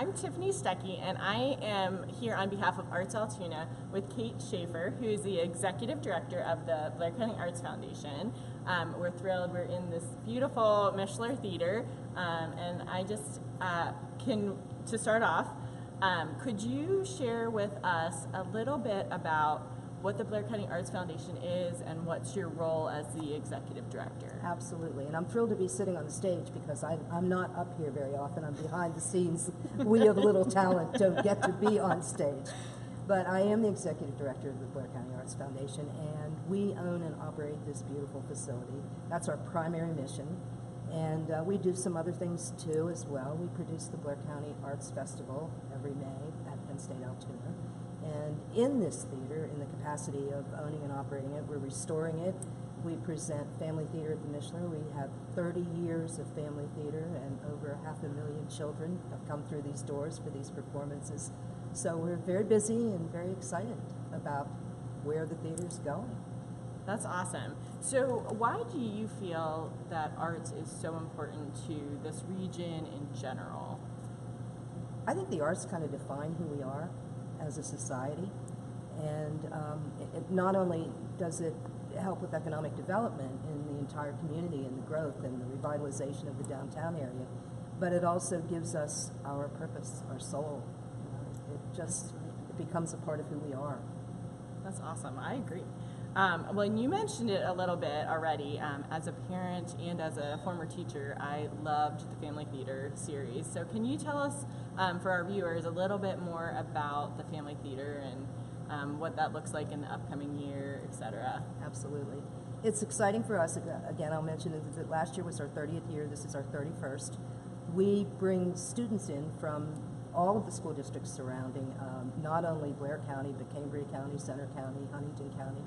I'm Tiffney Stuckey, and I am here on behalf of ArtsAltoona with Kate Shaffer, who is the Executive Director of the Blair County Arts Foundation. We're thrilled. We're in this beautiful Mishler Theater, and I just to start off, could you share with us a little bit about what the Blair County Arts Foundation is and what's your role as the Executive Director? Absolutely, and I'm thrilled to be sitting on the stage because I'm not up here very often. I'm behind the scenes. We of little talent don't get to be on stage. But I am the Executive Director of the Blair County Arts Foundation, and we own and operate this beautiful facility. That's our primary mission. And we do some other things too as well. We produce the Blair County Arts Festival every May at Penn State Altoona. And in this theater, in the capacity of owning and operating it, we're restoring it. We present family theater at the Mishler. We have 30 years of family theater, and over 500,000 children have come through these doors for these performances. So we're very busy and very excited about where the theater's going. That's awesome. So why do you feel that arts is so important to this region in general? I think the arts kind of define who we are as a society, and it not only does it help with economic development in the entire community and the growth and the revitalization of the downtown area, but it also gives us our purpose, our soul. It becomes a part of who we are. That's awesome. I agree. Well, and you mentioned it a little bit already. As a parent and as a former teacher, I loved the Family Theater series. So can you tell us, for our viewers, a little bit more about the Family Theater and what that looks like in the upcoming year, etc.? Absolutely. It's exciting for us. Again, I'll mention that last year was our 30th year. This is our 31st. We bring students in from all of the school districts surrounding, not only Blair County, but Cambria County, Center County, Huntington County.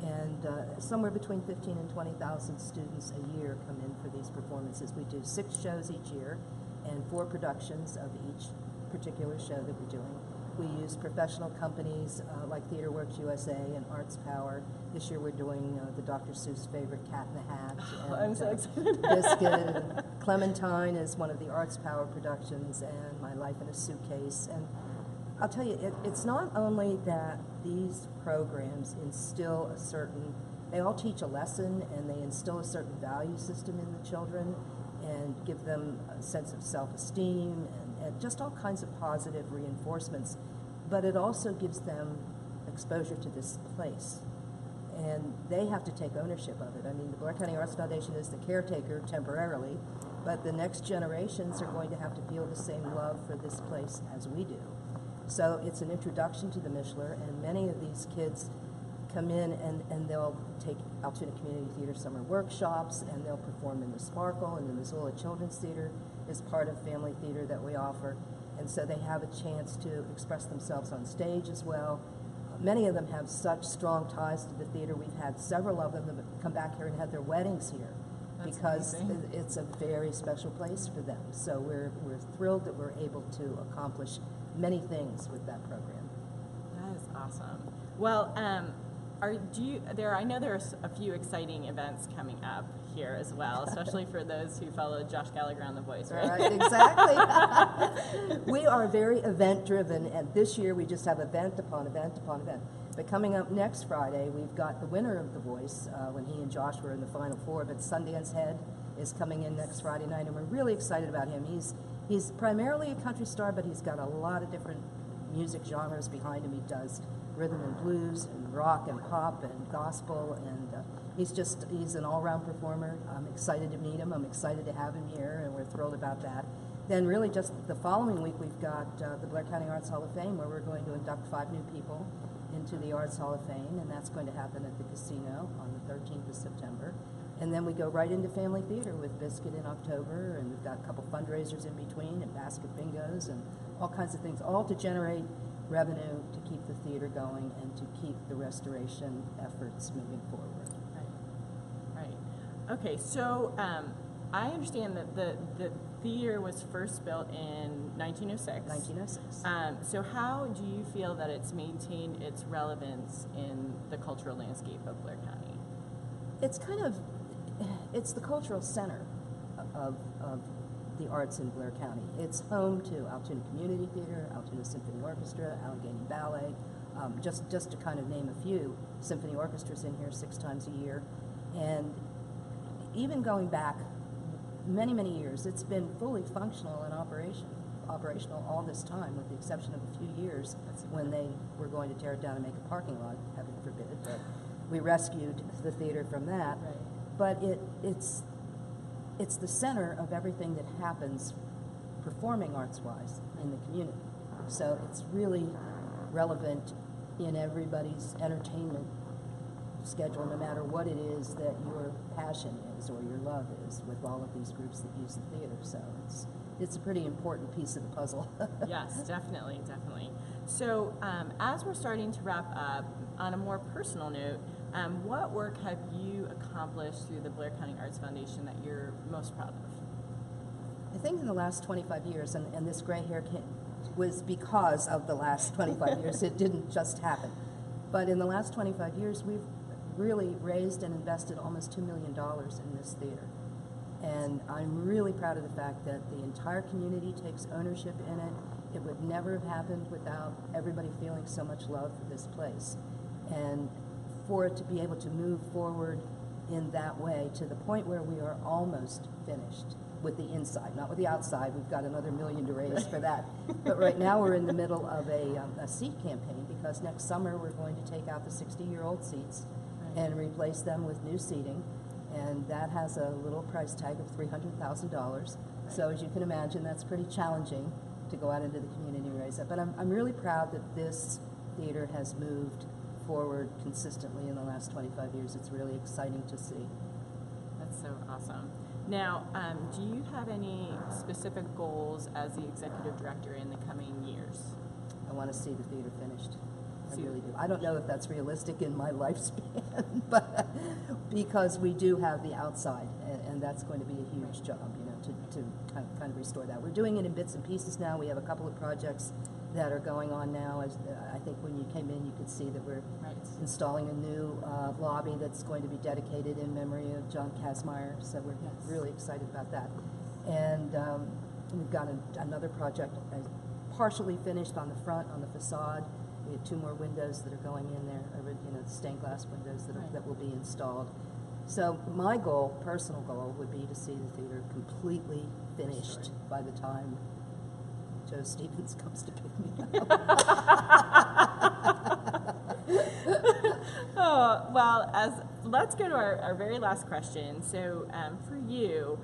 And somewhere between 15 and 20,000 students a year come in for these performances. We do 6 shows each year and 4 productions of each particular show that we're doing. We use professional companies like TheaterWorks USA and Arts Power. This year we're doing the Dr. Seuss favorite Cat in the Hat. And, I'm so excited. Biscuit. And Clementine is one of the Arts Power productions, and My Life in a Suitcase. And I'll tell you, it's not only that these programs instill they all teach a lesson and they instill a certain value system in the children and give them a sense of self-esteem and just all kinds of positive reinforcements, but it also gives them exposure to this place. And they have to take ownership of it. I mean, the Blair County Arts Foundation is the caretaker temporarily, but the next generations are going to have to feel the same love for this place as we do. So it's an introduction to the Mishler, and many of these kids come in and they'll take Altoona Community Theater summer workshops, and they'll perform in the Sparkle, and the Missoula Children's Theater is part of family theater that we offer. And so they have a chance to express themselves on stage as well. Many of them have such strong ties to the theater. We've had several of them that have come back here and had their weddings here. That's because amazing. It's a very special place for them. So we're thrilled that we're able to accomplish many things with that program. That is awesome. Well, I know there's a few exciting events coming up here as well, especially for those who follow Josh Gallagher on The Voice, right? Right, exactly. We are very event-driven, and this year we just have event upon event upon event. But coming up next Friday, we've got the winner of The Voice when he and Josh were in the Final Four, but Sundance Head is coming in next Friday night, and we're really excited about him. He's primarily a country star, but he's got a lot of different music genres behind him. He does rhythm and blues and rock and pop and gospel, and he's an all-round performer. I'm excited to meet him. I'm excited to have him here, and we're thrilled about that. Then really just the following week, we've got the Blair County Arts Hall of Fame, where we're going to induct 5 new people into the Arts Hall of Fame, and that's going to happen at the casino on the 13th of September. And then we go right into family theater with Biscuit in October, and we've got a couple fundraisers in between, and basket bingos, and all kinds of things, all to generate revenue to keep the theater going and to keep the restoration efforts moving forward. Right. Okay, so I understand that the theater was first built in 1906. 1906. So how do you feel that it's maintained its relevance in the cultural landscape of Blair County? It's the cultural center of the arts in Blair County. It's home to Altoona Community Theater, Altoona Symphony Orchestra, Allegheny Ballet, just to kind of name a few. Symphony Orchestra's in here 6 times a year. And even going back many, many years, it's been fully functional and operational all this time, with the exception of a few years when they were going to tear it down and make a parking lot, heaven forbid. But we rescued the theater from that. Right. But it's the center of everything that happens performing arts-wise in the community. So it's really relevant in everybody's entertainment schedule, no matter what it is that your passion is or your love is, with all of these groups that use the theater. So it's a pretty important piece of the puzzle. Yes, definitely, definitely. So as we're starting to wrap up, on a more personal note, what work have you accomplished through the Blair County Arts Foundation that you're most proud of? I think in the last 25 years, and this gray hair was because of the last 25 years, it didn't just happen. But in the last 25 years, we've really raised and invested almost $2 million in this theater. And I'm really proud of the fact that the entire community takes ownership in it. It would never have happened without everybody feeling so much love for this place. And for it to be able to move forward in that way to the point where we are almost finished with the inside, not with the outside. We've got another $1 million to raise for that. But right now we're in the middle of a seat campaign, because next summer we're going to take out the 60-year-old seats and replace them with new seating. And that has a little price tag of $300,000. So as you can imagine, that's pretty challenging to go out into the community and raise that. But I'm really proud that this theater has moved forward consistently in the last 25 years. It's really exciting to see. That's so awesome. Now, do you have any specific goals as the executive director in the coming years? I want to see the theater finished. I really do. I don't know if that's realistic in my lifespan, but because we do have the outside, and that's going to be a huge job, you know, to kind of restore that. We're doing it in bits and pieces now. We have a couple of projects that are going on now. As I think when you came in, you could see that we're installing a new lobby that's going to be dedicated in memory of John Kazmaier. So we're really excited about that. And we've got another project partially finished on the front, on the facade. We have 2 more windows that are going in there, you know, stained glass windows that will be installed. So my goal, personal goal, would be to see the theater completely finished by the time Joe Stevens comes to pick me up. Oh, well, let's go to our very last question. So for you,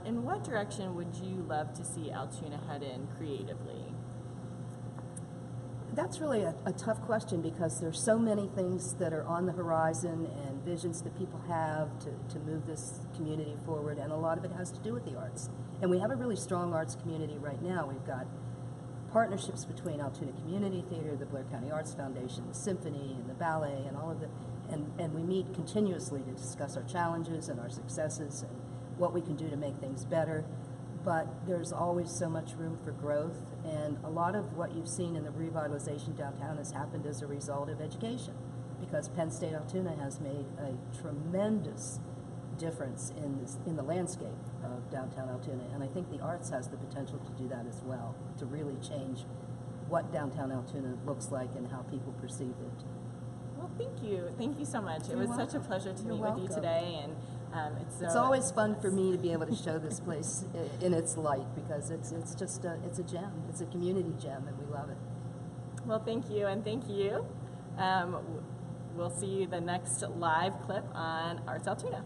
in what direction would you love to see Altoona head in creatively? That's really a tough question, because there's so many things that are on the horizon and visions that people have to move this community forward, and a lot of it has to do with the arts. And we have a really strong arts community right now. We've got partnerships between Altoona Community Theater, the Blair County Arts Foundation, the Symphony, and the ballet, and all of it. And we meet continuously to discuss our challenges and our successes and what we can do to make things better. But there's always so much room for growth, and a lot of what you've seen in the revitalization downtown has happened as a result of education, because Penn State Altoona has made a tremendous difference in the landscape of downtown Altoona, and I think the arts has the potential to do that as well, to really change what downtown Altoona looks like and how people perceive it. Well, thank you. Thank you so much. It was such a pleasure to meet with you today, and it's always fun for me to be able to show this place in its light, because it's just it's a gem. It's a community gem, and we love it. Well, thank you, and thank you. We'll see you the next live clip on Arts Altoona.